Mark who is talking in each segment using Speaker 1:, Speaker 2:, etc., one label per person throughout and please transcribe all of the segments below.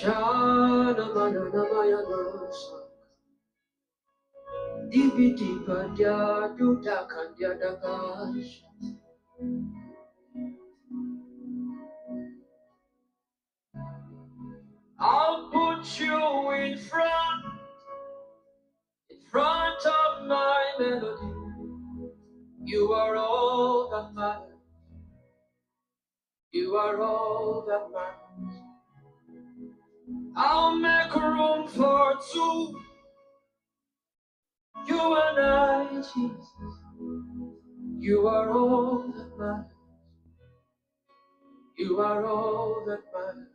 Speaker 1: Jana manana maya dosa. Dibidi padia duda kandia dagash. I'll put you in front of my melody. You are all that matters. You are all that matters. I'll make room for two. You and I, Jesus. You are all that matters. You are all that matters.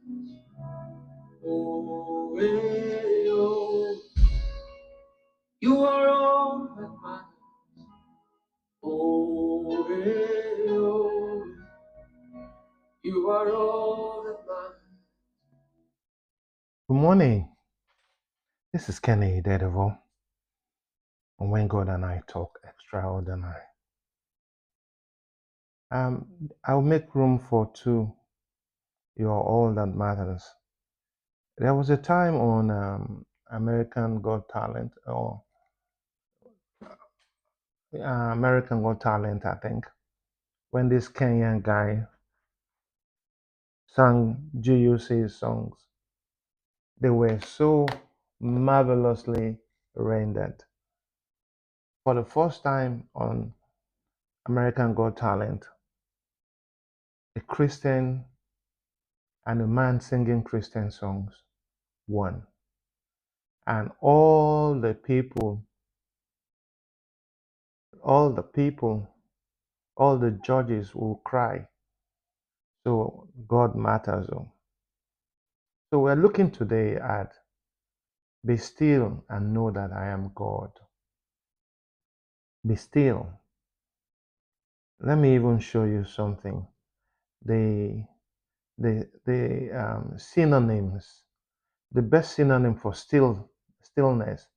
Speaker 1: Oh, oh. You are all that matters. Oh, oh. You are all that matters. Good morning. This is Kenny Daredevil. And when God and I talk extraordinary. I'll make room for two. You are all that matters. There was a time on American Got Talent, or American Got Talent, I think, when this Kenyan guy sang GUC songs. They were so marvelously rendered. For the first time on American Got Talent, a Christian and a man singing Christian songs won. And all the judges will cry. So God matters. So we're looking today at be still and know that I am God. Be still. Let me even show you something. The synonyms. The best synonym for stillness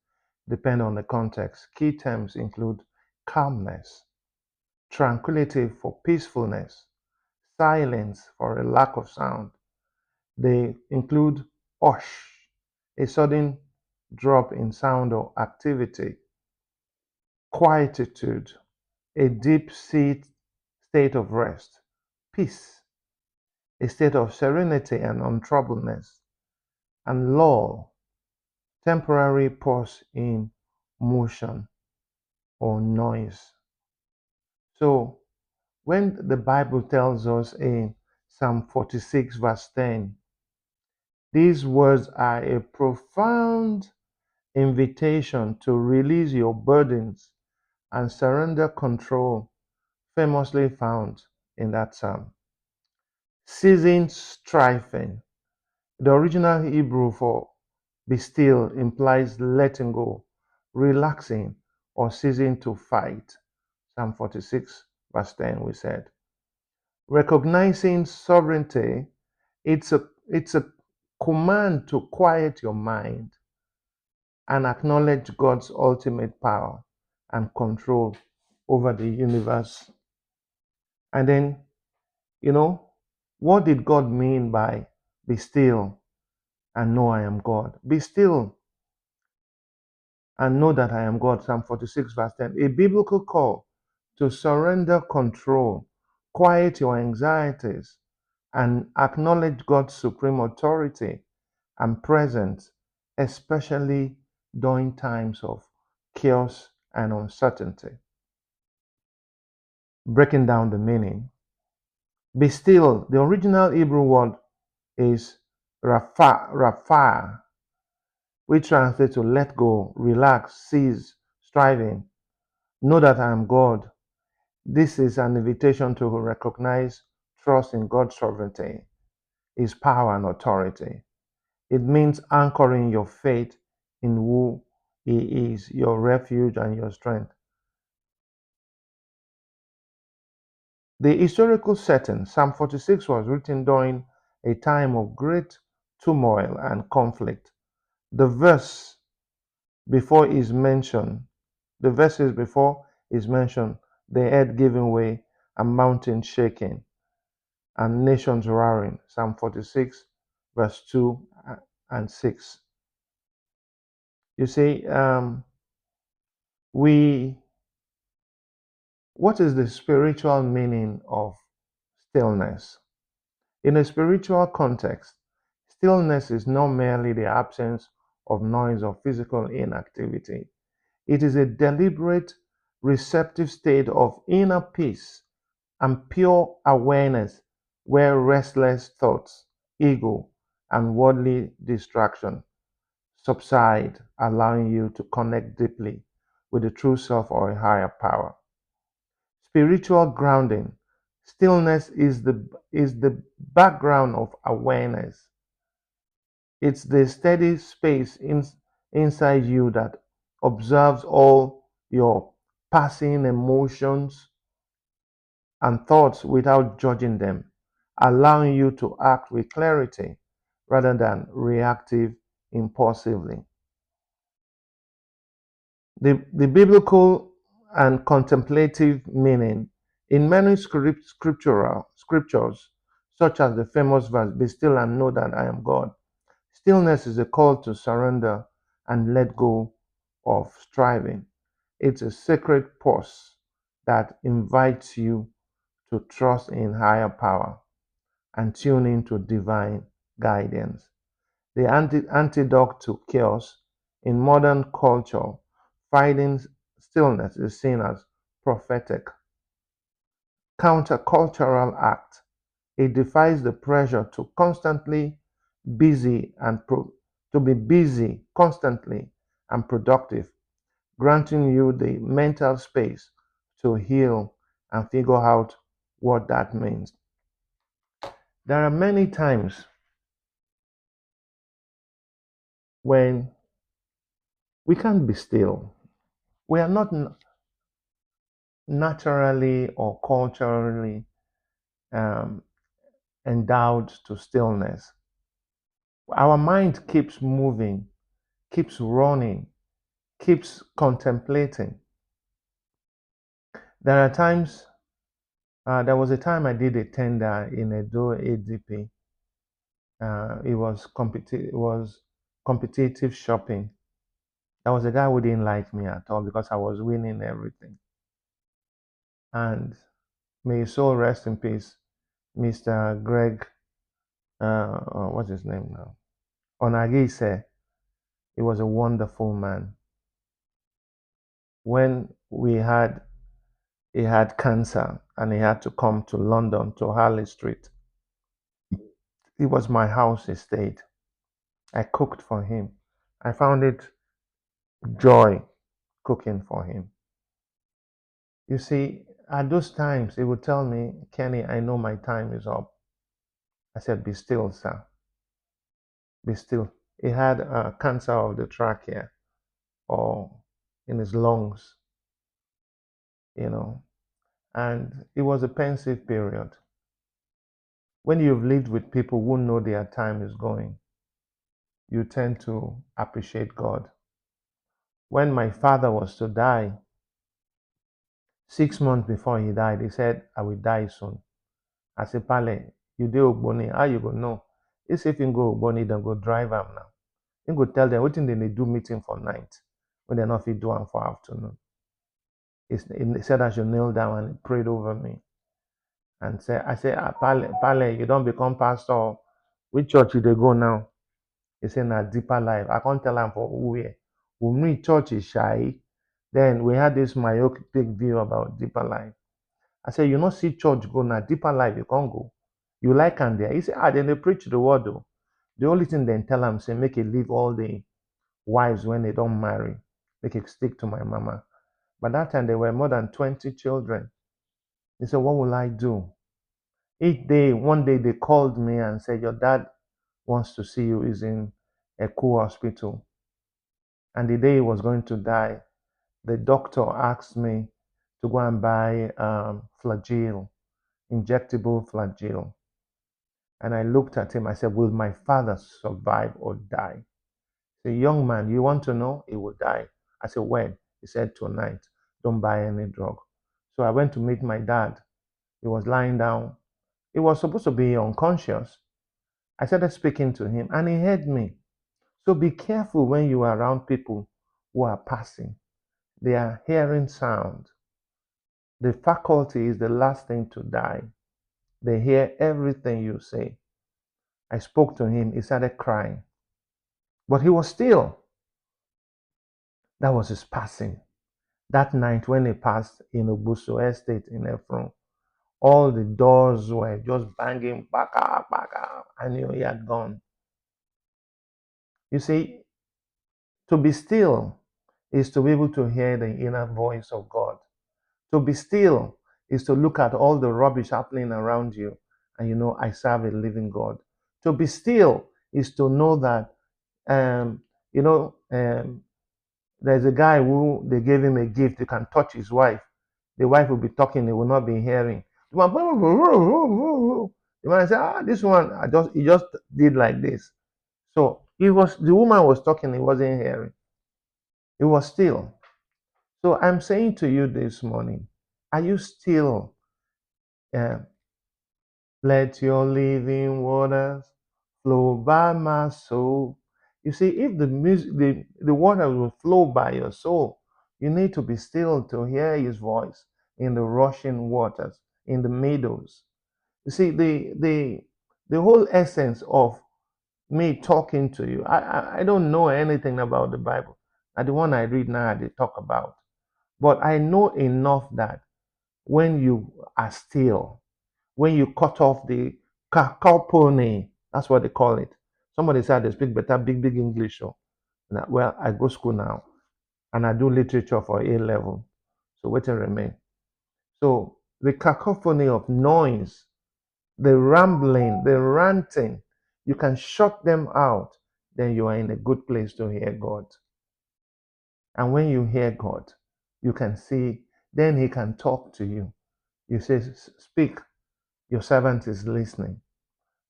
Speaker 1: depend on the context. Key terms include calmness, tranquility for peacefulness, silence for a lack of sound. They include hush, a sudden drop in sound or activity, quietude, a deep state of rest, peace, a state of serenity and untroubledness, and lull, temporary pause in motion or noise. So when the Bible tells us in Psalm 46 verse 10, these words are a profound invitation to release your burdens and surrender control, famously found in that psalm. Ceasing striving. The original Hebrew for be still implies letting go, relaxing, or ceasing to fight. Psalm 46, verse 10, we said. Recognizing sovereignty, it's a command to quiet your mind and acknowledge God's ultimate power and control over the universe. And then, what did God mean by be still and know I am God? Be still and know that I am God, Psalm 46, verse 10. A biblical call to surrender control, quiet your anxieties, and acknowledge God's supreme authority and presence, especially during times of chaos and uncertainty. Breaking down the meaning. Be still, the original Hebrew word is rafa, which translates to let go, relax, cease, striving. Know that I am God. This is an invitation to recognize, trust in God's sovereignty, His power and authority. It means anchoring your faith in who He is, your refuge and your strength. The historical setting, Psalm 46 was written during a time of great turmoil and conflict. The verse before is mentioned, the verses before is mentioned, the earth giving way and mountains shaking and nations roaring. Psalm 46, verse 2 and 6. You see, we what is the spiritual meaning of stillness? In a spiritual context, stillness is not merely the absence of noise or physical inactivity. It is a deliberate, receptive state of inner peace and pure awareness where restless thoughts, ego, and worldly distraction subside, allowing you to connect deeply with the true self or a higher power. Spiritual grounding. Stillness is the background of awareness. It's the steady space inside you that observes all your passing emotions and thoughts without judging them, allowing you to act with clarity rather than reactive impulsively. The biblical and contemplative meaning in many scriptures, such as the famous verse, "Be still and know that I am God." Stillness is a call to surrender and let go of striving. It's a sacred pause that invites you to trust in higher power and tune into divine guidance. The antidote to chaos in modern culture, finding stillness is seen as prophetic, countercultural act. It defies the pressure to constantly busy and to be busy constantly and productive, granting you the mental space to heal and figure out what that means. There are many times when we can't be still. We are not naturally or culturally um, endowed to stillness. Our mind keeps moving, keeps running, keeps contemplating. There are times, there was a time I did a tender in Edo ADP. It was competitive shopping. There was a guy who didn't like me at all because I was winning everything. And may his soul rest in peace, Mr. Greg, what's his name now? Onagise. He was a wonderful man. When he had cancer and he had to come to London to Harley Street, it was my house he stayed. I cooked for him. I found it joy cooking for him. You see, at those times, he would tell me, "Kenny, I know my time is up." I said, "Be still, sir. Be still." He had cancer of the trachea or in his lungs, you know, and it was a pensive period. When you've lived with people who know their time is going, you tend to appreciate God. When my father was to die, 6 months before he died, he said, "I will die soon." I said, "Pale, you do Ogboni, how you go know?" He said, "If you go Ogboni, then go drive him now. You go tell them, what thing they do meeting for night when they're not fit do one for afternoon." He said I should kneel down and he prayed over me and said, I said, Pale, you don't become pastor. Which church you they go now? He said, "Na deeper life." I can't tell him for where. We meet church is shy. Then we had this myopic view about deeper life. I said, "You not see church go na deeper life, you can't go. You like and there." He said, "Then they preach the word though. The only thing they tell him say make it leave all the wives when they don't marry. Make it stick to my mama." By that time there were more than 20 children. He said, "What will I do?" One day they called me and said, "Your dad wants to see you. He's in a cool hospital." And the day he was going to die, the doctor asked me to go and buy flagyl, injectable flagyl. And I looked at him. I said, "Will my father survive or die?" He said, "Young man, you want to know? He will die." I said, "When?" He said, "Tonight. Don't buy any drug." So I went to meet my dad. He was lying down. He was supposed to be unconscious. I started speaking to him and he heard me. So be careful when you are around people who are passing. They are hearing sound. The faculty is the last thing to die. They hear everything you say. I spoke to him. He started crying. But he was still. That was his passing. That night when he passed in Obuso Estate in Ephron, all the doors were just banging back up, back up. I knew he had gone. You see, to be still is to be able to hear the inner voice of God. To be still is to look at all the rubbish happening around you and you know, I serve a living God. To be still is to know that, um, you know, there's a guy who they gave him a gift. He can touch his wife. The wife will be talking, he will not be hearing. The man said, this one, he just did like this. So the woman was talking, he wasn't hearing. It was still. So I'm saying to you this morning, are you still? Uh, Let your living waters flow by my soul. You see, if the water will flow by your soul, you need to be still to hear his voice in the rushing waters, in the meadows. You see, the whole essence of me talking to you, I don't know anything about the Bible. And the one I read now, they talk about. But I know enough that when you are still, when you cut off the cacophony, that's what they call it. Somebody said they speak better, big English. So, well, I go school now and I do literature for A level. So, wait and remain. So, the cacophony of noise, the rambling, the ranting, you can shut them out, then you are in a good place to hear God. And when you hear God, you can see, then He can talk to you. You say, speak, your servant is listening.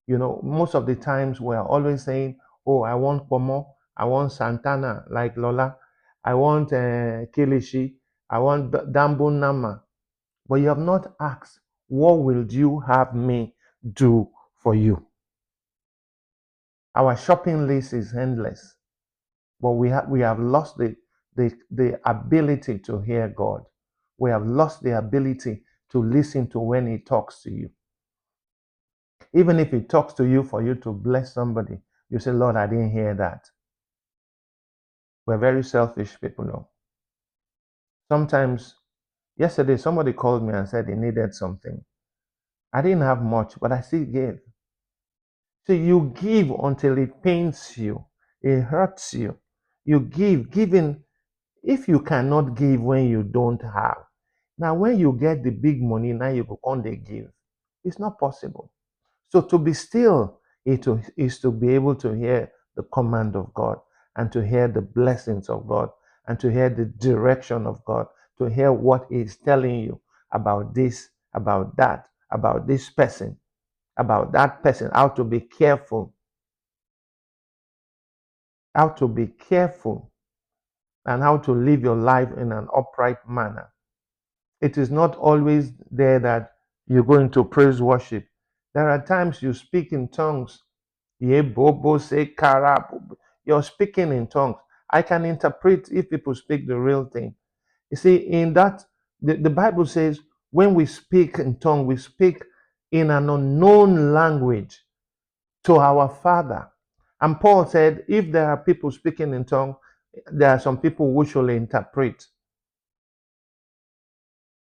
Speaker 1: You know, most of the times we are always saying, oh, I want Pomo, I want Santana, like Lola, I want Kilishi, I want Dambu Nama. But you have not asked, what will you have me do for you? Our shopping list is endless, but we have lost the ability to hear God. We have lost the ability to listen to when He talks to you. Even if He talks to you for you to bless somebody, you say, Lord, I didn't hear that. We're very selfish people. No? Sometimes, yesterday, somebody called me and said he needed something. I didn't have much, but I still gave. So you give until it pains you, it hurts you. You give, giving. If you cannot give when you don't have, now when you get the big money, now you go on they give. It's not possible. So to be still is to be able to hear the command of God and to hear the blessings of God and to hear the direction of God, to hear what He's telling you about this, about that, about this person, about that person, how to be careful, how to be careful, and how to live your life in an upright manner. It is not always there that you go into praise worship. There are times you speak in tongues. Ye bobo say kara. You're speaking in tongues. I can interpret if people speak the real thing. You see, in that, the Bible says when we speak in tongue, we speak in an unknown language to our Father. And Paul said, if there are people speaking in tongue, there are some people who should interpret.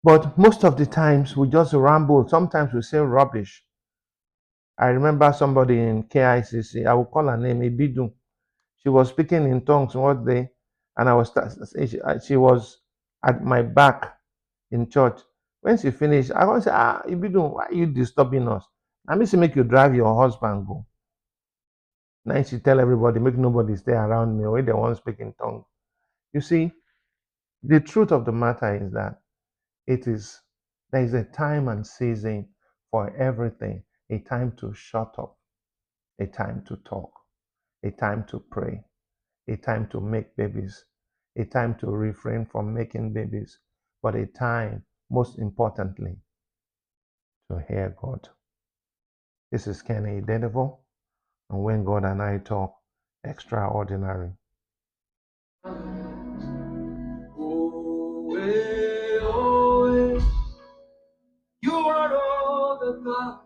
Speaker 1: But most of the times we just ramble. Sometimes we say rubbish. I remember somebody in KICC, I will call her name, Ibidun. She was speaking in tongues one day, and she was at my back in church. When she finished, I want to say, Ibidun, why are you disturbing us? I mean, to make you drive your husband go. Now she tell everybody, make nobody stay around me, or they want to speak in tongues. You see, the truth of the matter is that it is there is a time and season for everything. A time to shut up, a time to talk, a time to pray, a time to make babies, a time to refrain from making babies, but a time, most importantly, to hear God. This is Kenny Deneville, and when God and I talk, extraordinary.
Speaker 2: You are all the God.